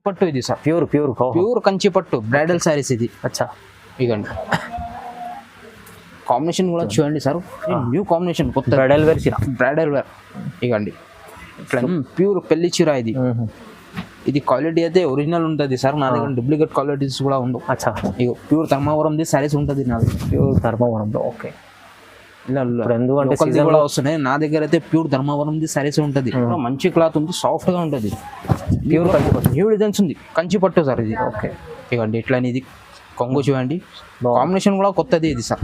పట్టు ఇది sir, pure Kanchi పట్టు బ్రైడల్ శారీస్ ఇది. అచ్చా ఇదండి కాంబినేషన్ కూడా చూడండి సార్, న్యూ కాంబినేషన్, కొత్త బ్రైడల్ వేర్. ఇగండి ఇట్లా ప్యూర్ పెళ్లి చీర ఇది. ఇది క్వాలిటీ అయితే ఒరిజినల్ ఉంటుంది సార్, నా దగ్గర డూప్లికేట్ క్వాలిటీస్ కూడా ఉండవు. అచ్చా ఇక ప్యూర్ ధర్మవరంది శారీస్ ఉంటుంది నాది, ప్యూర్ ధర్మవరంలో. ఓకే, ఎందుకంటే కూడా వస్తున్నాయి నా దగ్గర అయితే ప్యూర్ ధర్మవరంది శారీస్ ఉంటుంది. మంచి క్లాత్ ఉంది, సాఫ్ట్ గా ఉంటుంది, ప్యూర్ కంచి పట్టు, న్యూ డిజైన్స్ ఉంది, కంచి పట్టు సార్ ఇది. ఓకే ఇవ్వండి ఇట్లా ఇది కొంగు చూడండి, కాంబినేషన్ కూడా కొత్తది ఇది సార్.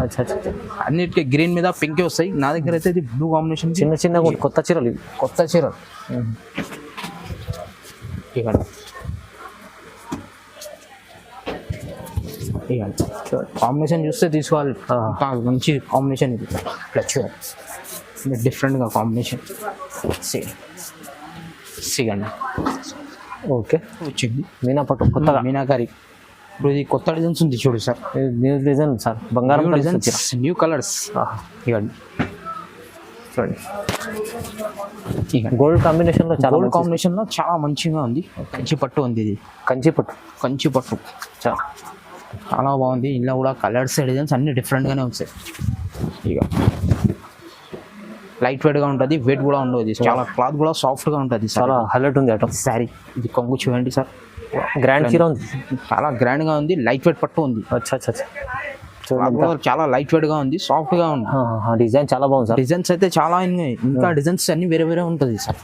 అన్నిటికీ గ్రీన్ మీద పింక్ వస్తాయి, నా దగ్గర అయితే ఇది బ్లూ కాంబినేషన్. చిన్న కొత్త చీరలు, ఇవ్వండి కాంబినేషన్ చూస్తే తీసుకోవాలి, మంచి కాంబినేషన్ ఇది. ఇట్లా చూడండి డిఫరెంట్గా కాంబినేషన్ సిగండి. ఓకే, వచ్చింది మీనా పట్టు కొత్తగా, మీనాకారి. ఇప్పుడు ఇది కొత్త డిజైన్స్ ఉంది చూడు సార్, న్యూ డిజైన్ సార్, బంగారం డిజైన్స్, న్యూ కలర్స్. ఇవ్వండి చూడండి, గోల్డ్ కాంబినేషన్లో చాలా మంచిగా ఉంది. కంచి పట్టు ఉంది ఇది, కంచి పట్టు చాలా బాగుంది. ఇంట్లో కూడా కలర్స్ డిజైన్స్ అన్ని డిఫరెంట్గానే ఉంటాయి. ఇక లైట్ వెయిట్గా ఉంటుంది, వెయిట్ కూడా ఉండదు, చాలా క్లాత్ కూడా సాఫ్ట్గా ఉంటుంది, చాలా హైలైట్ ఉంది ఐటమ్ శారీ. ఇది కొంగు చూడండి సార్, గ్రాండ్ చీర ఉంది, చాలా గ్రాండ్గా ఉంది, లైట్ వెయిట్ పట్టు ఉంది. చాలా లైట్ వెయిట్ గా ఉంది, సాఫ్ట్ గా ఉంది. డిజైన్ చాలా బాగుంది సార్, డిజైన్స్ అయితే చాలా ఉన్నాయి, ఇంకా డిజైన్స్ అన్ని వేరే ఉంటుంది సార్.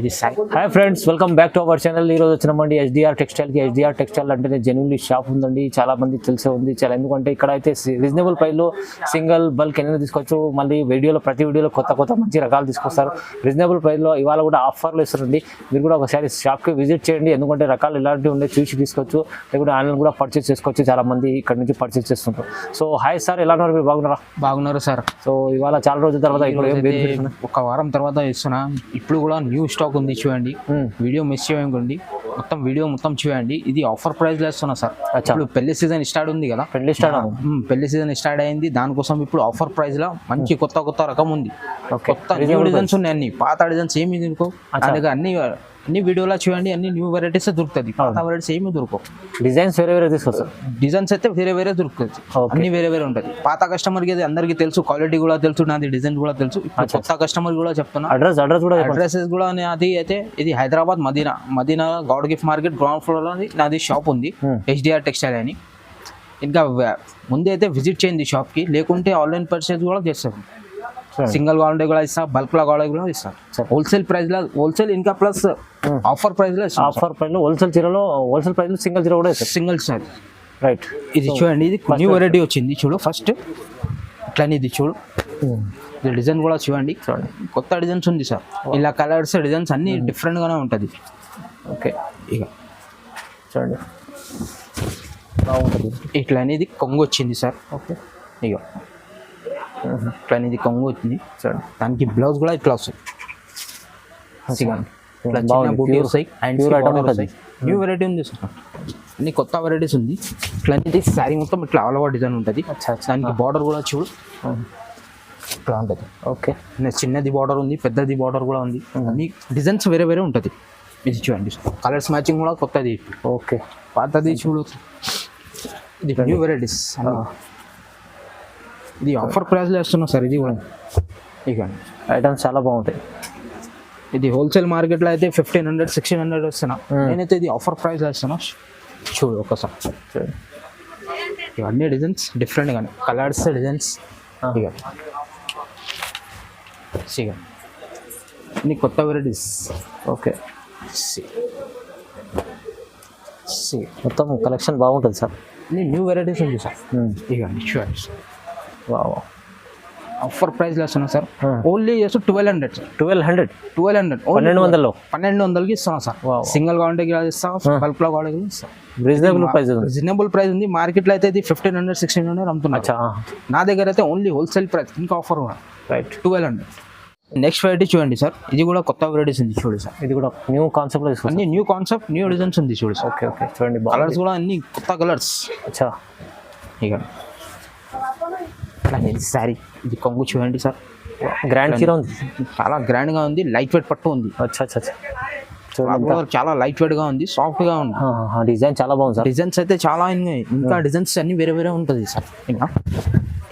ఇది hi friends, welcome back to our channel. ఈరోజు వచ్చినామండి ఎస్డిఆర్ టెక్స్టైల్కి. ఎస్డిఆర్ టెక్స్టైల్ అంటేనే జెన్యున్లీ షాప్ ఉందండి, చాలా మంది తెలిసే ఉంది చాలా. ఎందుకంటే ఇక్కడ అయితే రీజనబుల్ ప్రైస్లో సింగిల్ బల్క్ ఎన్నైనా తీసుకోవచ్చు. మళ్ళీ ప్రతి వీడియోలో కొత్త మంచి రకాలు తీసుకొస్తారు రీజనబుల్ ప్రైస్లో. ఇవాళ కూడా ఆఫర్లు ఇస్తారండి, మీరు కూడా ఒకసారి షాప్కి విజిట్ చేయండి. ఎందుకంటే రకాలు ఇలాంటివి ఉండే చూసి తీసుకోవచ్చు, లేకుంటే ఆన్లైన్ కూడా పర్చేస్ చేసుకోవచ్చు. చాలా మంది ఇక్కడ నుంచి పర్చేస్ చేస్తుంటారు. సో హాయ్ సార్, ఎలా ఉన్నారు మీరు? బాగున్నారు సార్. సో ఇవాళ చాలా రోజుల తర్వాత ఇప్పుడు ఒక వారం తర్వాత ఇస్తున్నా. ఇప్పుడు కూడా న్యూ స్టాక్ ఉంది చూడండి, వీడియో మిస్ చేయండి, వీడియో మొత్తం చూడండి. ఇది ఆఫర్ ప్రైస్ లో ఇస్తున్నా సార్. ఇప్పుడు పెళ్లి సీజన్ స్టార్ట్ ఉంది కదా, పెళ్లి సీజన్ స్టార్ట్ అయింది, దానికోసం ఇప్పుడు ఆఫర్ ప్రైస్ లో మంచి కొత్త రకం ఉంది. కొత్త న్యూ డిజైన్స్ ఉన్నాయి, అన్ని పాత డిజైన్స్ ఏమి దొరకవు. అందుకే అన్ని వీడియోలో చూడండి, అన్ని న్యూ వెరైటీస్ దొరుకుతుంది, పాత వెరైటీస్ ఏమి దొరకవు. డిజైన్స్ వేరే తీసుకొస్తారు, డిజైన్స్ అయితే వేరే దొరుకుతుంది, అన్ని వేరే ఉంటుంది. పాత కస్టమర్ కి అందరికి తెలుసు, క్వాలిటీ కూడా తెలుసు, నాది డిజైన్ కూడా తెలుసు. కొత్త కస్టమర్ కూడా చెప్తున్నా, అడ్రసెస్ కూడా నాది అయితే ఇది Hyderabad Madina Goud gift market ground floor లో నాది షాప్ ఉంది, ఎస్డిఆర్ టెక్స్టైల్ అని. ఇంకా ముందే అయితే విజిట్ చేయండి షాప్ కి, లేకుంటే ఆన్లైన్ పర్చేస్ కూడా చేస్తారు. సింగిల్ క్వాలిటీ కూడా ఇస్తా, బల్క్ లా క్వాలిటీ కూడా ఇస్తా. హోల్సేల్ ప్రైస్ లో, హోల్సేల్ ఇంకా ప్లస్ ఆఫర్ ప్రైస్ లో, హోల్సేల్ చీరలో హోల్సేల్ ప్రైస్ లో సింగిల్ చీర కూడా ఇస్తారు, సింగిల్ సారీ. రైట్, ఇది చూడండి, ఇది న్యూ వెరైటీ వచ్చింది చూడు. ఫస్ట్ ఇట్లానే ఇది చూడు, ఇది డిజైన్ కూడా చూడండి, కొత్త డిజైన్స్ ఉంది సార్. ఇలా కలర్స్ డిజైన్స్ అన్ని డిఫరెంట్ గానే ఉంటుంది. ఓకే, ఇక చూడండి బాగుంటుంది. ఇట్లా అనేది కొంగు వచ్చింది సార్. ఓకే, ఇక ఇట్లా అనేది కొంగు వచ్చింది సార్. దానికి బ్లౌజ్ కూడా ఇట్లా వస్తుంది, బూటీ వస్తాయి, న్యూ వెరైటీ ఉంది సార్, అన్ని కొత్త వెరైటీస్ ఉంది. ఇట్లా అనేది శారీ మొత్తం ఇట్లా ఆల్ ఓవర్ డిజైన్ ఉంటుంది. దానికి బార్డర్ కూడా చూడు ఇట్లా ఉంటుంది. ఓకే, చిన్నది బార్డర్ ఉంది, పెద్దది బార్డర్ కూడా ఉంది, అన్ని డిజైన్స్ వేరే ఉంటుంది. ఇది చూడండి, కలర్స్ మ్యాచింగ్ కూడా కొత్తది. ఓకే, పాతది చూడు, ఇది న్యూ వెరైటీస్. ఇది ఆఫర్ ప్రైస్లో వేస్తున్నాం సార్. ఇది కూడా ఇక ఐటమ్స్ చాలా బాగుంటాయి. ఇది హోల్సేల్ మార్కెట్లో అయితే 1500 1600 వస్తున్నా, నేనైతే ఇది ఆఫర్ ప్రైస్లో వేస్తున్నా. చూడు ఒకసారి, ఇవన్నీ డిజైన్స్ డిఫరెంట్గానే, కలర్స్ డిజైన్స్ ఇక అన్ని కొత్త వెరైటీస్. ఓకే, మొత్తం కలెక్షన్ బాగుంటుంది సార్, అన్ని న్యూ వెరైటీస్ ఉంది సార్. ఇక చూడండి, ఆఫర్ ప్రైస్ లో వస్తున్నా సార్. ఓన్లీ జస్ట్ 1200 1200కి ఇస్తున్నా సార్. సింగిల్ క్వాంటిటీ ఇస్తా, బల్క్ లో క్వాంటిటీ ఇస్తా. రీజనబుల్ ప్రైస్ ఉంది. మార్కెట్ లో అయితే ఇది 1500 1600 అమ్ముతున్నా. నా దగ్గర అయితే ఓన్లీ హోల్సేల్ ప్రైస్, ఇంకా ఆఫర్ కూడా 1200. నెక్స్ట్ వెరైటీ చూడండి సార్, ఇది కూడా కొత్త వెరైటీస్ ఉంది చూడు సార్. ఇది కూడా న్యూ కాన్సెప్ట్, అన్ని న్యూ కాన్సెప్ట్, న్యూ డిజైన్స్ ఉంది చూడు సార్. ఓకే, చూడండి, కలర్స్ కూడా అన్ని కొత్త కలర్స్. ఇక శారీ, ఇది కొంగు చూడండి సార్, గ్రాండ్ చీర ఉంది, చాలా గ్రాండ్ గా ఉంది, లైట్ వెయిట్ పట్టు ఉంది. చాలా లైట్ వెయిట్ గా ఉంది, సాఫ్ట్ గా ఉంది. డిజైన్ చాలా బాగుంది సార్. డిజైన్స్ అయితే చాలా ఉన్నాయి, ఇంకా డిజైన్స్ అన్ని వేరే వేరే ఉంటుంది సార్.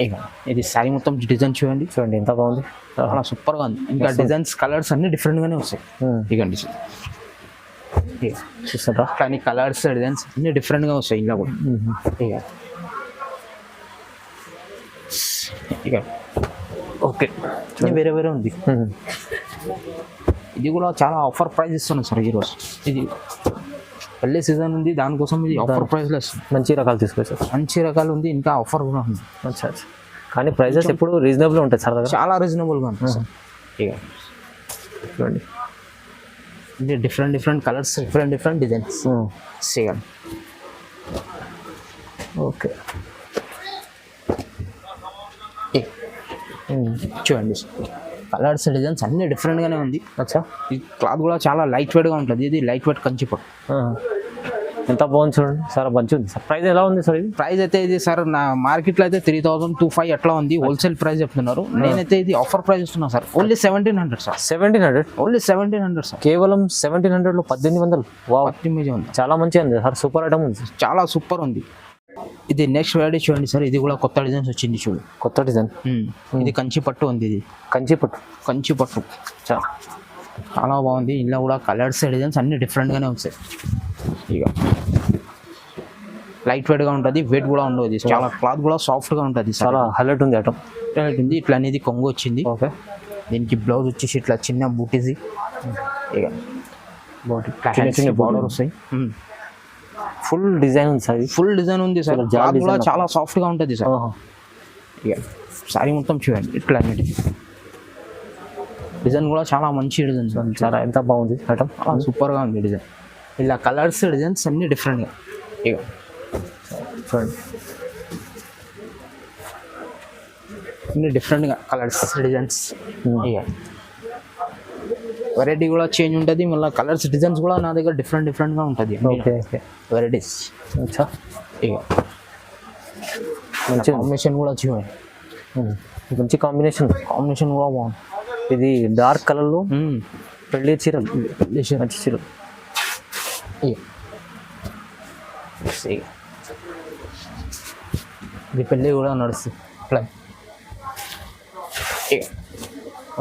ఇంకా ఇది శారీ మొత్తం డిజైన్ చూడండి, చూడండి ఎంత బాగుంది, చాలా సూపర్ గా ఉంది. ఇంకా డిజైన్స్ కలర్స్ అన్ని డిఫరెంట్ గానే వస్తాయి. ఇకండి చూస్తారా, కానీ కలర్స్ డిజైన్స్ అన్ని డిఫరెంట్ గా వస్తాయి ఇంకా కూడా. ఇక ఓకే అన్ని వేరే వేరే ఉంది. ఇది కూడా చాలా ఆఫర్ ప్రైస్ ఇస్తున్నాం సార్ ఈరోజు. ఇది పెళ్ళి సీజన్ ఉంది, దానికోసం ఇది ఆఫర్ ప్రైస్లో వస్తుంది. మంచి రకాలు తీసుకొచ్చారు, మంచి రకాలు ఉంది, ఇంకా ఆఫర్ కూడా ఉంది. అచ్చా అచ్చా, కానీ ప్రైజెస్ ఎప్పుడు రీజనబుల్ ఉంటాయి సార్ దగ్గర, చాలా రీజనబుల్గా ఉంటుంది సార్. ఇక చూడండి, ఇది different colours, different designs. Same okay చూడండి, కలర్స్ డిజైన్స్ అన్ని డిఫరెంట్గానే ఉంది. అచ్చా, ఈ క్లాత్ కూడా చాలా లైట్ వెయిట్గా ఉంటుంది. ఇది లైట్ వెయిట్ కంచిపట్టు. ఎంత బాగుంది చూడండి సార్, మంచిగా ఉంది సార్. ప్రైస్ ఎలా ఉంది సార్ ఇది? ప్రైస్ అయితే ఇది సార్ నా మార్కెట్లో అయితే 3000-2500 అట్లా ఉంది, హోల్సేల్ ప్రైస్ చెప్తున్నారు. నేనైతే ఇది ఆఫర్ ప్రైస్ ఇస్తున్నా sir, only 1700 sir. 1700, only 1700 sir. కేవలం 1700లో 1800. వావ్, 18 ఉంది, చాలా మంచిగా ఉంది సార్, సూపర్ ఐటమ్ ఉంది, చాలా సూపర్ ఉంది. ఇది నెక్స్ట్ వెరైటీ చూడండి సార్, ఇది కూడా కొత్త డిజైన్స్ వచ్చింది చూడు, కొత్త డిజైన్. ఇది కంచిపట్టు ఉంది, ఇది కంచిపట్టు చాలా బాగుంది. ఇందులో కూడా కలర్స్ డిజైన్స్ అన్ని డిఫరెంట్గానే వస్తాయి. ఇక లైట్ వెయిట్గా ఉంటుంది, వెయిట్ కూడా ఉండదు. చాలా క్లాత్ కూడా సాఫ్ట్గా ఉంటుంది, చాలా హైలైట్ ఉంది ఐటమ్. హైలైట్ ఉంది. ఇట్లా అనేది కొంగు వచ్చింది. ఓకే, దీనికి బ్లౌజ్ వచ్చేసి ఇట్లా చిన్న బూటీజీ, ఇక చిన్న బార్డర్ వస్తాయి. ఫుల్ డిజైన్ ఉంది సార్, ఫుల్ డిజైన్ ఉంది సార్. క్లాత్ కూడా చాలా సాఫ్ట్గా ఉంటుంది సార్. ఇక సారీ మొత్తం చూడండి, ఇట్లా అనేది డిజైన్ కూడా చాలా మంచి డిజైన్, చాలా ఎంత బాగుంది ఐటమ్, చాలా సూపర్గా ఉంది డిజైన్. ఇలా కలర్స్ డిజైన్స్ అన్ని డిఫరెంట్గా. ఇక చూడండి, అన్ని డిఫరెంట్గా కలర్స్ డిజైన్స్. ఇక వెరైటీ కూడా చేంజ్ ఉంటుంది, మళ్ళీ కలర్స్ డిజైన్స్ కూడా నా దగ్గర డిఫరెంట్గా ఉంటుంది. Okay varieties. అచ్చా, ఇక మంచి కాంబినేషన్ కూడా చూడండి, మంచి కాంబినేషన్ కూడా బాగుంది. ఇది డార్క్ కలర్లో పెళ్ళి చీరలు, మంచి చీరలు. ఇది పెళ్ళి కూడా నడుస్తుంది.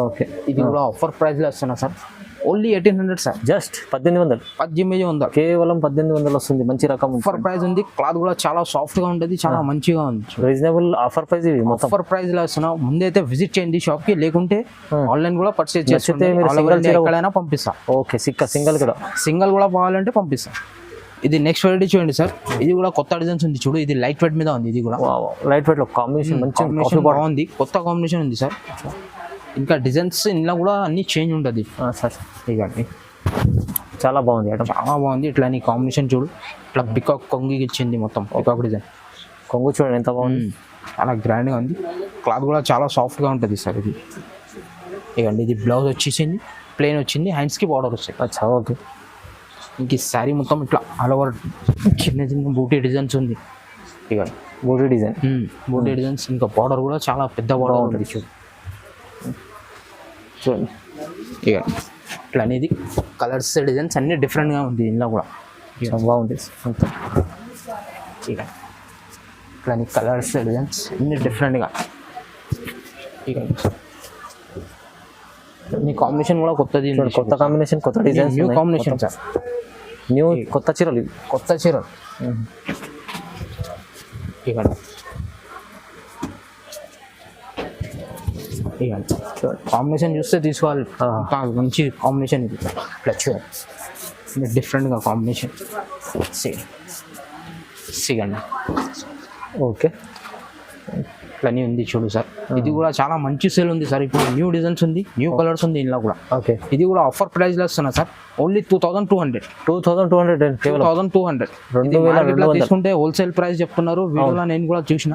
ఓకే, ఇది కూడా ఆఫర్ ప్రైస్లో వస్తున్నా సార్, ఓన్లీ 1800 సార్. జస్ట్ 1800, కేవలం 1800 వస్తుంది. మంచి రకం ఆఫర్ ప్రైస్ ఉంది, క్లాత్ కూడా చాలా సాఫ్ట్గా ఉంటుంది, చాలా మంచిగా ఉంది. రీజనబుల్ ఆఫర్ ప్రైస్ ఇది, మొత్తం ఆఫర్ ప్రైస్లో వస్తున్నా. ముందైతే విజిట్ చేయండి షాప్కి, లేకుంటే ఆన్లైన్ కూడా పర్చేజ్ చేస్తే ఎక్కడైనా పంపిస్తా. ఓకే, సింగిల్ కూడా కావాలంటే పంపిస్తా. ఇది నెక్స్ట్ వెరైటీ చూడండి సార్, ఇది కూడా కొత్త డిజైన్స్ ఉంది చూడు. ఇది లైట్ వెయిట్ మీద ఉంది, ఇది కూడా లైట్ వెయిట్ లో కాంబినేషన్ మంచి బాగుంది, కొత్త కాంబినేషన్ ఉంది సార్. ఇంకా డిజైన్స్ ఇందులో కూడా అన్ని చేంజ్ ఉంటుంది సార్. ఇక చాలా బాగుంది ఐటమ్, చాలా బాగుంది. ఇట్లా నీ కాంబినేషన్ చూడు, ఇట్లా పికాక్ కొంగి ఇచ్చింది, మొత్తం పికాక్ డిజైన్. కొంగు చూడండి ఎంత బాగుంది, చాలా గ్రాండ్గా ఉంది. క్లాత్ కూడా చాలా సాఫ్ట్గా ఉంటుంది సార్. ఇది ఇకండి, ఇది బ్లౌజ్ వచ్చేసింది, ప్లెయిన్ వచ్చింది, హ్యాండ్స్కి బార్డర్ వస్తాయి. అచ్చా, ఓకే. ఇంక ఈ శారీ మొత్తం ఇట్లా ఆల్ ఓవర్ చిన్న బూటీ డిజైన్స్ ఉంది. ఇక బూటీ డిజైన్స్, ఇంకా బార్డర్ కూడా చాలా పెద్ద బార్డర్ ఉంటుంది చూడండి. ఇక ఇట్లా అనేది కలర్స్ డిజైన్స్ అన్ని డిఫరెంట్గా ఉంది, ఇందులో కూడా బాగుంది. ఇక ఇట్లా కలర్స్ డిజైన్స్ అన్ని డిఫరెంట్గా. ఇక నీ కాంబినేషన్ కూడా కొత్తది, కొత్త కాంబినేషన్, కొత్త డిజైన్, న్యూ కాంబినేషన్ సార్. కొత్త చీరలు, ఇవ్వండి. కాంబినేషన్ చూస్తే తీసుకోవాలి, మంచి కాంబినేషన్. ఇది ఇట్లా చూడండి, డిఫరెంట్గా కాంబినేషన్. సిగండి. ఓకే, ఇట్లనే ఉంది చూడు సార్. ఇది కూడా చాలా మంచి సేల్ ఉంది సార్. ఇప్పుడు న్యూ డిజైన్స్ ఉంది, న్యూ కలర్స్ ఉంది ఇందులో కూడా. ఓకే, ఇది కూడా ఆఫర్ ప్రైస్లో వస్తున్నా సార్, ఓన్లీ 2200. 2200 తీసుకుంటే హోల్సేల్ ప్రైస్ చెప్తున్నారు. వీడియోలో నేను కూడా చూసిన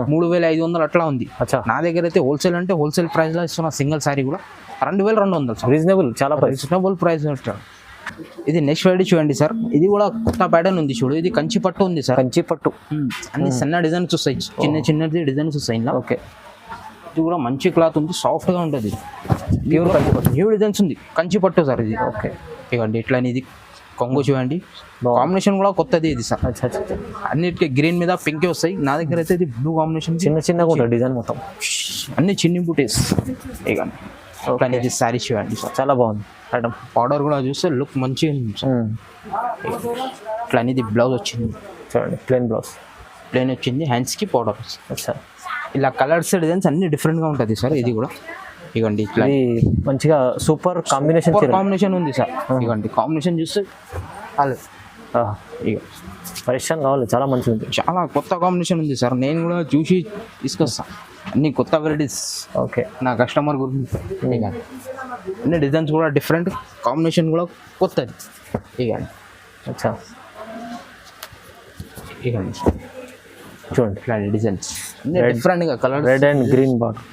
3500 అట్లా ఉంది. నా దగ్గర అయితే హోల్సేల్ అంటే హోల్సేల్ ప్రైస్లో ఇస్తున్నా. సింగిల్ సారీ కూడా 2200 సార్. రీజనబుల్, చాలా రీజనబుల్ ప్రైస్. ఇది నెక్స్ట్ వెరైటీ చూడండి సార్. ఇది కూడా కొత్త ప్యాటర్న్ ఉంది చూడు. ఇది కంచిపట్టు ఉంది సార్. కంచిపట్టు అన్ని సన్న డిజైన్స్ వస్తాయి, చిన్నది డిజైన్స్ వస్తాయి. ఓకే, ఇది కూడా మంచి క్లాత్ ఉంది, సాఫ్ట్గా ఉంటుంది. ప్యూర్ కంచిపట్టు, న్యూ డిజైన్స్ ఉంది, కంచిపట్టు సార్ ఇది. ఓకే, ఇవ్వండి ఇట్లా ఇది కొంగు చూడండి, కాంబినేషన్ కూడా కొత్తది ఇది సార్. అచ్చా అచ్చా. అన్నిటికీ గ్రీన్ మీద పింక్ వస్తాయి, నా దగ్గర అయితే ఇది బ్లూ కాంబినేషన్, చిన్నగా ఉంటుంది డిజైన్ మొత్తం, అన్ని చిన్ని బూటీస్. ఇవ్వండి ఇట్లా ఇది శారీ చూడండి సార్, చాలా బాగుంది ఐటమ్. బార్డర్ కూడా చూస్తే లుక్ మంచిగా ఉంది సార్. ఇట్లా ఇది బ్లౌజ్ వచ్చింది చూడండి, ప్లెయిన్ బ్లౌజ్, ప్లెయిన్ వచ్చింది, హ్యాండ్స్కి బార్డర్. అచ్చా. ఇలా కలర్స్ డిజైన్స్ అన్ని డిఫరెంట్గా ఉంటుంది సార్. ఇది కూడా ఇవ్వండి ఇట్లా ఇది మంచిగా సూపర్ కాంబినేషన్, కాంబినేషన్ ఉంది సార్. ఇవ్వండి కాంబినేషన్ చూస్తే ఇక పరిశ్రమ కావాలి, చాలా మంచిగా ఉంది, చాలా కొత్త కాంబినేషన్ ఉంది సార్. నేను కూడా చూసి తీసుకొస్తాను అన్ని కొత్త వెరైటీస్. ఓకే, నా కస్టమర్ గురించి ఇక అన్ని డిజైన్స్ కూడా డిఫరెంట్, కాంబినేషన్ కూడా కొత్తది. ఇవ్వండి అచ్చా. ఇవ్వండి చూడండి ఇట్లాంటి డిజైన్స్ అన్ని డిఫరెంట్గా colour, red and green border.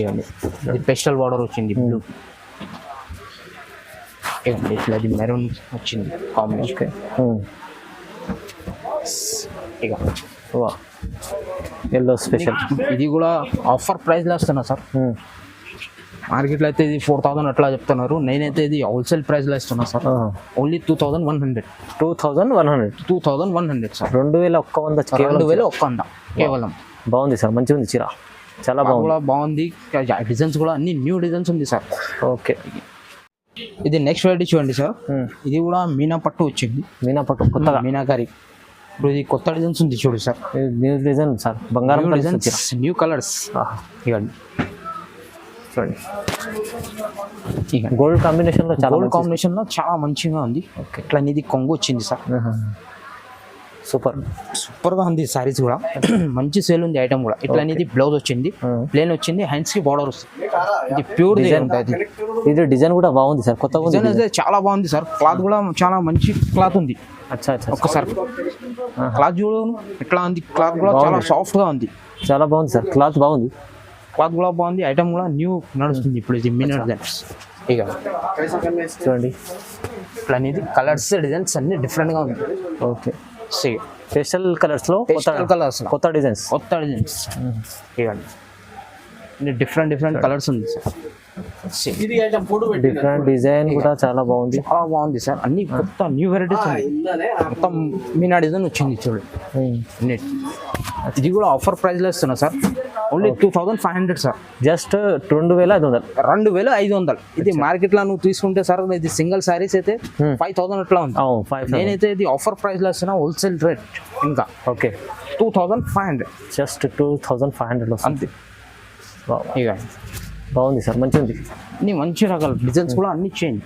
ఇవ్వండి ఇది పెస్టల్ బార్డర్ వచ్చింది బ్లూ. ఇవ్వండి ఇట్లా ఇది మెరూన్ వచ్చింది కాంబినేషన్. ఓకే. ఇక వా, ఎల్లో స్పెషల్. ఇది కూడా ఆఫర్ ప్రైస్లో వస్తున్నా సార్. మార్కెట్లో అయితే ఇది 4000 అట్లా చెప్తున్నారు, నేనైతే ఇది హోల్సేల్ ప్రైస్లో ఇస్తున్నా సార్. ఓన్లీ 2100. 2100. 2100 సార్. 2100 2100 కేవలం. బాగుంది సార్, మంచిగా ఉంది చీర, చాలా బాగుంది. కూడా బాగుంది, డిజైన్స్ కూడా అన్ని న్యూ డిజైన్స్ ఉంది సార్. ఓకే. ఇది నెక్స్ట్ వెరైటీ చూడండి సార్. ఇది కూడా మీనా పట్టు వచ్చింది, మీనా పట్టు కొత్తగా, మీనాకారి. ఇప్పుడు ఇది కొత్త డిజైన్స్ ఉంది చూడు సార్, న్యూ డిజైన్ సార్, బంగారం డిజైన్స్, న్యూ కలర్స్. ఇవ్వండి చూడండి, గోల్డ్ కాంబినేషన్ లో, చాలా గోల్డ్ కాంబినేషన్ లో చాలా మంచిగా ఉంది. ఓకే. ఇట్లా ఇది కొంగు వచ్చింది సార్, సూపర్ సూపర్ గా ఉంది సారీస్ కూడా. మంచి సేల్ ఉంది ఐటమ్ కూడా. ఇట్లా ఇది బ్లౌజ్ వచ్చింది, ప్లేన్ వచ్చింది, హ్యాండ్స్ కి బార్డర్ వస్తుంది. ఇది ప్యూర్ డిజైన్. ఇది డిజైన్ కూడా బాగుంది సార్, కొత్తగా డిజైన్ అయితే చాలా బాగుంది సార్. క్లాత్ కూడా చాలా మంచి క్లాత్ ఉంది. అచ్చా అచ్చా. ఒక్కసారి క్లాత్ చూడు ఎట్లా ఉంది, క్లాత్ కూడా చాలా సాఫ్ట్ గా ఉంది, చాలా బాగుంది సార్, క్లాత్ బాగుంది, క్లాత్ కూడా బాగుంది. ఐటమ్ కూడా న్యూ నడుస్తుంది ఇప్పుడు. ఇది మినీ డిజైన్స్. ఇక చూడండి ఇట్లా ఇది కలర్స్ డిజైన్స్ అన్ని డిఫరెంట్ గా ఉంది. ఓకే. పేస్టల్ కలర్స్ లో కలర్స్, కొత్త డిజైన్స్, కొత్త డిజైన్స్. ఇవ్వండి డిఫరెంట్ కలర్స్ ఉంది సార్. డిఫరెంట్ డిజైన్ కూడా చాలా బాగుంది, చాలా బాగుంది సార్. అన్ని కొత్త న్యూ వెరైటీస్ ఉంది. మొత్తం మీనా డిజైన్ వచ్చింది చూడండి. ఇది కూడా ఆఫర్ ప్రైస్ లో ఇస్తున్నా సార్. Only 2500 sir. జస్ట్ 2500. 2500. ఇది మార్కెట్ లో నువ్వు తీసుకుంటే సార్, ఇది సింగిల్ సారీస్ అయితే 5000 అట్లా ఉంది. నేనైతే ఇది ఆఫర్ ప్రైస్ లో ఇస్తున్నా, హోల్సేల్ రేట్. ఇంకా ఓకే, 2500. జస్ట్ 2500 అంతే. ఇక బాగుంది సార్, మంచిగా ఉంది. అన్ని మంచి రకాల డిజైన్స్ కూడా అన్ని చేయండి,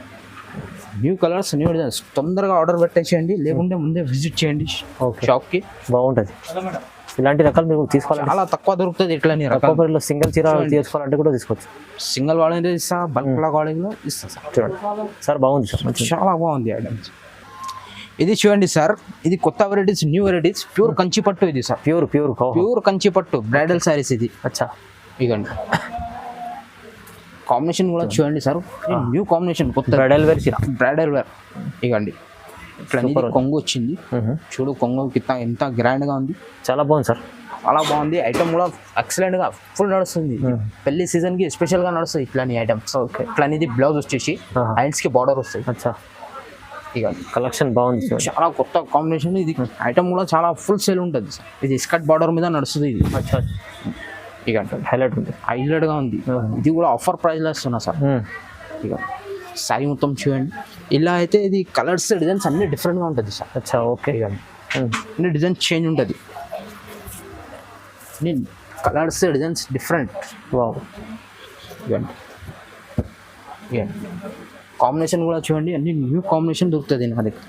న్యూ కలర్స్, న్యూ డిజైన్స్. తొందరగా ఆర్డర్ పెట్టేసేయండి, లేకుంటే ముందే విజిట్ చేయండి షాప్కి. బాగుంటుంది. ఇలాంటి రకాలు మీరు తీసుకోవాలి, చాలా తక్కువ దొరుకుతుంది. ఇట్లా రకాలు సింగిల్ చీర తీసుకోవాలంటే కూడా తీసుకోవచ్చు. సింగిల్ వాడేది ఇస్తా, బల్క్ లా వాడేది ఇస్తా సార్. చూడండి సార్, బాగుంది సార్, చాలా బాగుంది ఐటమ్స్. ఇది చూడండి సార్, ఇది కొత్త varieties, new varieties. Pure Kanchi పట్టు ఇది సార్, ప్యూర్ కంచి పట్టు బ్రైడల్ సారీస్ ఇది. అచ్చా. ఇగండి కాంబినేషన్ కూడా చూడండి సార్, న్యూ కాంబినేషన్, కొత్త బ్రైడల్ వేర్ చీర, బ్రైడల్ వేర్. ఇగండి ఇట్లా కొంగు వచ్చింది చూడు, కొంగు ఎంత గ్రాండ్ గా ఉంది, చాలా బాగుంది సార్, చాలా బాగుంది. ఐటమ్ కూడా ఎక్సలెంట్ గా ఫుల్ నడుస్తుంది. పెళ్లి సీజన్ కి స్పెషల్ గా నడుస్తుంది ఇట్లాంటి ఐటమ్స్. ఓకే. ఇట్లా ఇది బ్లౌజ్ వచ్చేసి హ్యాండ్స్ కి బార్డర్ వస్తాయి. అచ్చా. ఇక కలెక్షన్ బాగుంది, చాలా కొత్త కాంబినేషన్. ఇది ఐటమ్ కూడా చాలా ఫుల్ సేల్ ఉంటుంది సార్. ఇది స్కర్ట్ బార్డర్ మీద నడుస్తుంది ఇది. అచ్చా. ఇక హైలైట్ ఉంది, హైలైట్ గా ఉంది. ఇది కూడా ఆఫర్ ప్రైస్ లో ఇస్తున్నా సార్. ఇక సారీ మొత్తం చూడండి. ఇలా అయితే ఇది కలర్స్ డిజైన్స్ అన్ని డిఫరెంట్ గా ఉంటుంది సార్. అచ్చా. ఓకే. అన్ని డిజైన్ చేంజ్ ఉంటుంది, కలర్స్ డిజైన్స్ డిఫరెంట్. వావ్. ఇవ్వండి కాంబినేషన్ కూడా చూడండి, అన్ని న్యూ కాంబినేషన్ దొరుకుతుంది నా దగ్గర.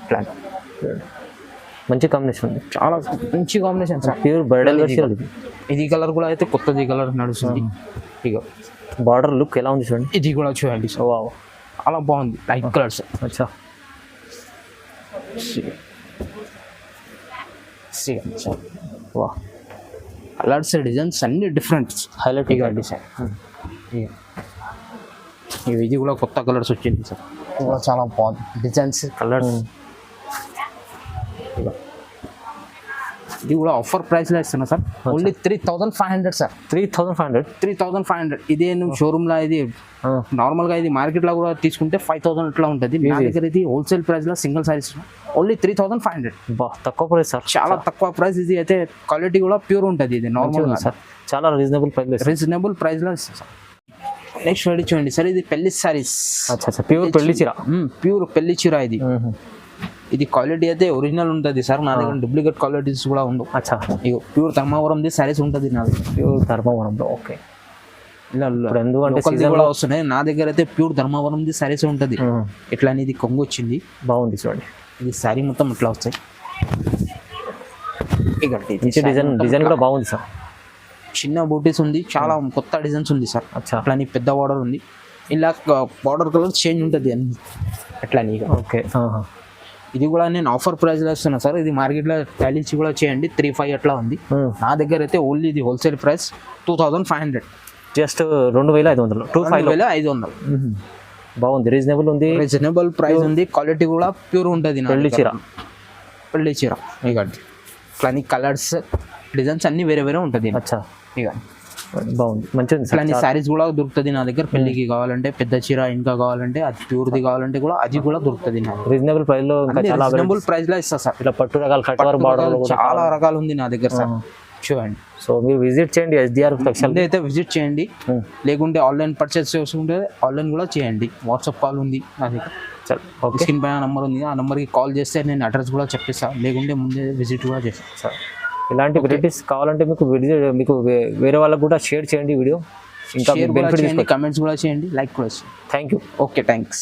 ప్లాన్ మంచి కాంబినేషన్ ఉంది, చాలా మంచి combination sir. Pure bridal version. ఇది కలర్ కూడా అయితే కొత్తది కలర్ నడుస్తుంది. ఇక బార్డర్ లుక్ ఎలా ఉంది చూడండి. ఇది కూడా చూడండి సార్, వావ్ చాలా బాగుంది, లైట్ కలర్స్. అచ్చా. వా కలర్స్ డిజైన్స్ అన్ని డిఫరెంట్, హైలైట్ ఇవ్వండి సార్. ఇది కూడా కొత్త కలర్స్ వచ్చింది సార్, కూడా చాలా బాగుంది డిజైన్స్, కలర్స్. ఇది కూడా ఆఫర్ ప్రైస్ లో ఇస్తున్నా సార్, ఓన్లీ 3,500 సార్. 3,500. ఇదే నువ్వు షోరూమ్ లో ఇది నార్మల్ గా ఇది మార్కెట్ లో కూడా తీసుకుంటే 5,000 ఇట్లా ఉంటుంది. నా దగ్గర ఇది హోల్సేల్ ప్రైస్ లో సింగిల్ సారీస్ ఓన్లీ 3,500. తక్కువ ప్రైస్ సార్, చాలా తక్కువ ప్రైస్. ఇది అయితే క్వాలిటీ కూడా ప్యూర్ ఉంటుంది. ఇది నార్మల్ సార్, చాలా రీజనబుల్ ప్రైస్ లో ఇస్తాం సార్. నెక్స్ట్ రెడీ చూడండి సార్, ఇది పెళ్లి సారీస్. ప్యూర్ పెళ్లి చీర. ఇది క్వాలిటీ అయితే ఒరిజినల్ ఉంటుంది సార్. నా దగ్గర డూప్లికేట్ క్వాలిటీస్ కూడా ఉండవు. ఇగో ప్యూర్ ధర్మవరం సారీస్ ఉంటుంది నా దగ్గర. ప్యూర్ ధర్మవరంలో ఓకే. ఎందుకంటే కూడా వస్తున్నాయి నా దగ్గర అయితే ప్యూర్ ధర్మవరం సారీస్ ఉంటుంది. ఇట్లా ఇది కొంగు వచ్చింది, బాగుంది చూడండి. ఇది సారీ మొత్తం ఇట్లా వస్తాయి. డిజైన్ కూడా బాగుంది సార్. చిన్న బూటీస్ ఉంది, చాలా కొత్త డిజైన్స్ ఉంది సార్. అట్లా పెద్ద బార్డర్ ఉంది. ఇలా బార్డర్ కలర్ చేంజ్ ఉంటుంది అన్ని అట్లా. ఓకే, ఇది కూడా నేను ఆఫర్ ప్రైస్ లో ఇస్తున్నా సార్. ఇది మార్కెట్ లో టాలీస్ కూడా చేయండి 3,500 అట్లా ఉంది. నా దగ్గర అయితే ఓన్లీ ఇది హోల్సేల్ ప్రైస్ 2,500. జస్ట్ 2,500. 2,500. బాగుంది, రీజనబుల్ ప్రైస్ ఉంది. క్వాలిటీ కూడా ప్యూర్ ఉంటుంది. పెళ్లి చీర ఇట్లా కలర్స్ డిజైన్స్ అన్ని వేరే వేరే ఉంటుంది. ఇక బాగుంది, మంచిది. ఇట్లా సారీస్ కూడా దొరుకుతుంది నా దగ్గర. పెళ్లికి కావాలంటే పెద్ద చీర, ఇంకా కావాలంటే అది ప్యూర్ది కావాలంటే కూడా అది కూడా దొరుకుతుంది. రీజనబుల్ ప్రైస్ లో రీజనబుల్ ప్రైస్ లో ఇస్తా సార్. ఇట్లా పట్టు రకాలు చాలా రకాలు ఉంది నా దగ్గర సార్. చూడండి. సో మీరు విజిట్ చేయండి SDR టెక్స్టైల్ అయితే విజిట్ చేయండి. లేకుంటే ఆన్లైన్ పర్చేస్ చేసుకుంటే ఆన్లైన్ కూడా చేయండి. వాట్సాప్ కాల్ ఉంది నా దగ్గర. స్క్రీన్ పైన నంబర్ ఉంది, ఆ నెంబర్కి కాల్ చేస్తే నేను అడ్రస్ కూడా చెప్పేస్తాను. లేకుంటే ముందే విజిట్ కూడా చేస్తాను సార్. ఇలాంటి వెరైటీస్ కావాలంటే మీకు వేరే వాళ్ళకు కూడా షేర్ చేయండి వీడియో. ఇంకా కమెంట్స్ కూడా చేయండి, లైక్ కూడా చేయండి. Thank you. Okay, thanks.